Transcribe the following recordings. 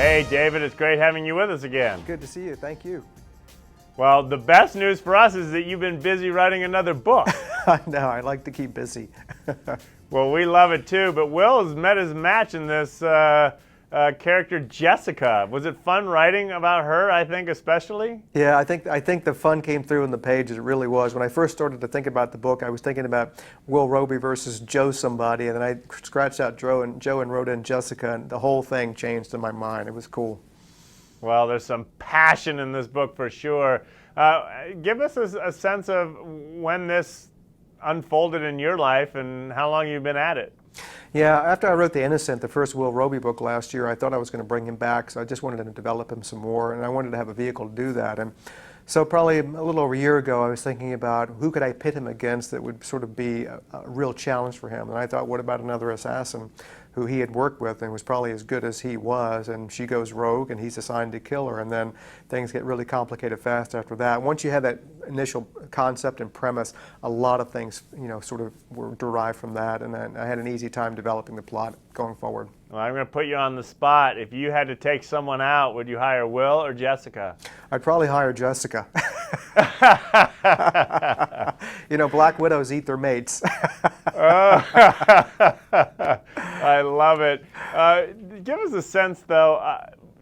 Hey, David, it's great having you with us again. Good to see you. Thank you. Well, the best news for us is that you've been busy writing another book. I know. I like to keep busy. Well, we love it too, but Will has met his match in this character, Jessica. Was it fun writing about her, I think, especially? Yeah, I think the fun came through in the pages. It really was. When I first started to think about the book, I was thinking about Will Roby versus Joe somebody, and then I scratched out Joe and wrote in Jessica, and the whole thing changed in my mind. It was cool. Well, there's some passion in this book for sure. Give us a sense of when this unfolded in your life and how long you've been at it. Yeah, after I wrote The Innocent, the first Will Roby book last year, I thought I was going to bring him back, so I just wanted to develop him some more, and I wanted to have a vehicle to do that. And so probably a little over a year ago, I was thinking about who could I pit him against that would sort of be a real challenge for him. And I thought, what about another assassin who he had worked with and was probably as good as he was, and she goes rogue and he's assigned to kill her, and then things get really complicated fast after that. Once you have that initial concept and premise, a lot of things, sort of were derived from that, and then I had an easy time developing the plot going forward. Well, I'm going to put you on the spot. If you had to take someone out, would you hire Will or Jessica? I'd probably hire Jessica. Black widows eat their mates. I love it. Give us a sense, though.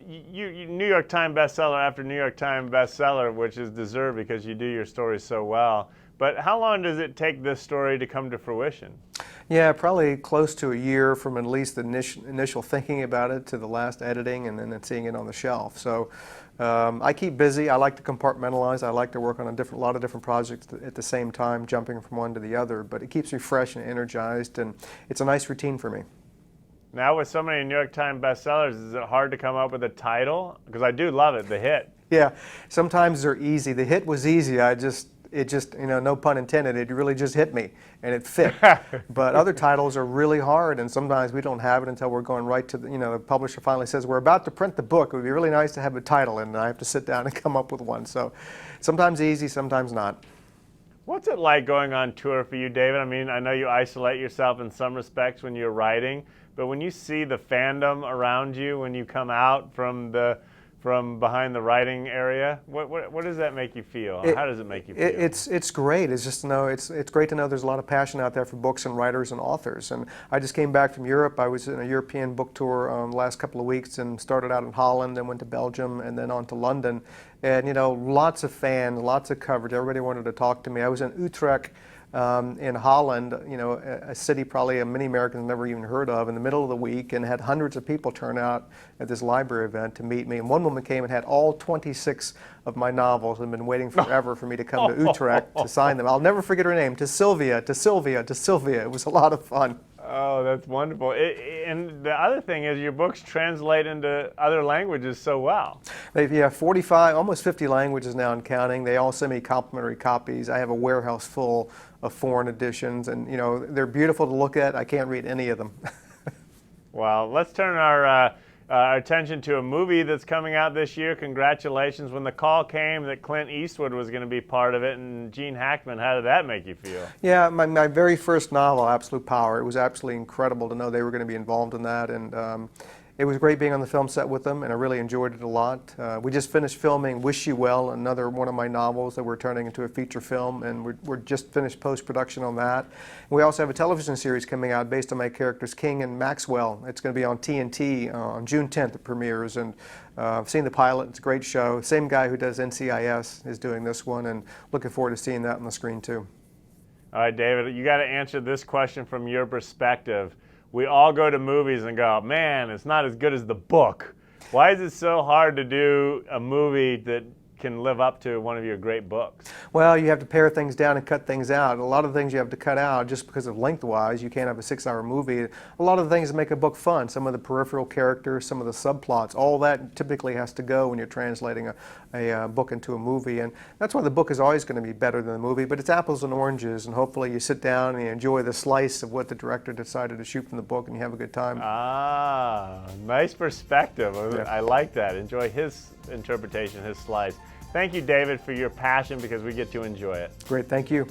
You New York Times bestseller after New York Times bestseller, which is deserved because you do your stories so well. But how long does it take this story to come to fruition? Yeah, probably close to a year from at least the initial thinking about it to the last editing and then seeing it on the shelf. So I keep busy. I like to compartmentalize. I like to work on a lot of different projects at the same time, jumping from one to the other. But it keeps me fresh and energized, and it's a nice routine for me. Now, with so many New York Times bestsellers, is it hard to come up with a title? Because I do love it, The Hit. Yeah, sometimes they're easy. The Hit was easy. It just, no pun intended, it really just hit me, and it fit. But other titles are really hard, and sometimes we don't have it until we're going right to the publisher finally says, we're about to print the book. It would be really nice to have a title, and I have to sit down and come up with one. So sometimes easy, sometimes not. What's it like going on tour for you, David? I mean, I know you isolate yourself in some respects when you're writing, but when you see the fandom around you, when you come out from behind the writing area, what does that make you feel? How does it make you feel? It's great. It's just it's great to know there's a lot of passion out there for books and writers and authors. And I just came back from Europe. I was in a European book tour the last couple of weeks and started out in Holland and went to Belgium and then on to London. And lots of fans, lots of coverage. Everybody wanted to talk to me. I was in Utrecht. In Holland, a city probably many Americans never even heard of, in the middle of the week, and had hundreds of people turn out at this library event to meet me. And one woman came and had all 26 of my novels and been waiting forever for me to come to Utrecht to sign them. I'll never forget her name, to Sylvia. It was a lot of fun. Oh, that's wonderful. And the other thing is your books translate into other languages so well. They've 45, almost 50 languages now and counting. They all send me complimentary copies. I have a warehouse full of foreign editions, and they're beautiful to look at. I can't read any of them. Well, let's turn our attention to a movie that's coming out this year. Congratulations. When the call came that Clint Eastwood was going to be part of it and Gene Hackman, how did that make you feel? Yeah, my very first novel, Absolute Power, it was absolutely incredible to know they were going to be involved in that, and it was great being on the film set with them, and I really enjoyed it a lot. We just finished filming Wish You Well, another one of my novels that we're turning into a feature film, and we're just finished post-production on that. We also have a television series coming out based on my characters King and Maxwell. It's going to be on TNT on June 10th. It premieres, and I've seen the pilot. It's a great show. Same guy who does NCIS is doing this one, and looking forward to seeing that on the screen too. All right, David, you got to answer this question from your perspective. We all go to movies and go, man, it's not as good as the book. Why is it so hard to do a movie that can live up to one of your great books? Well, you have to pare things down and cut things out. A lot of things you have to cut out just because of lengthwise. You can't have a 6-hour movie. A lot of the things that make a book fun, some of the peripheral characters, some of the subplots, all that typically has to go when you're translating a book into a movie. And that's why the book is always going to be better than the movie, but it's apples and oranges, and hopefully you sit down and you enjoy the slice of what the director decided to shoot from the book and you have a good time. Ah, nice perspective. Yeah. I like that. Enjoy his interpretation, his slice. Thank you, David, for your passion, because we get to enjoy it. Great, thank you.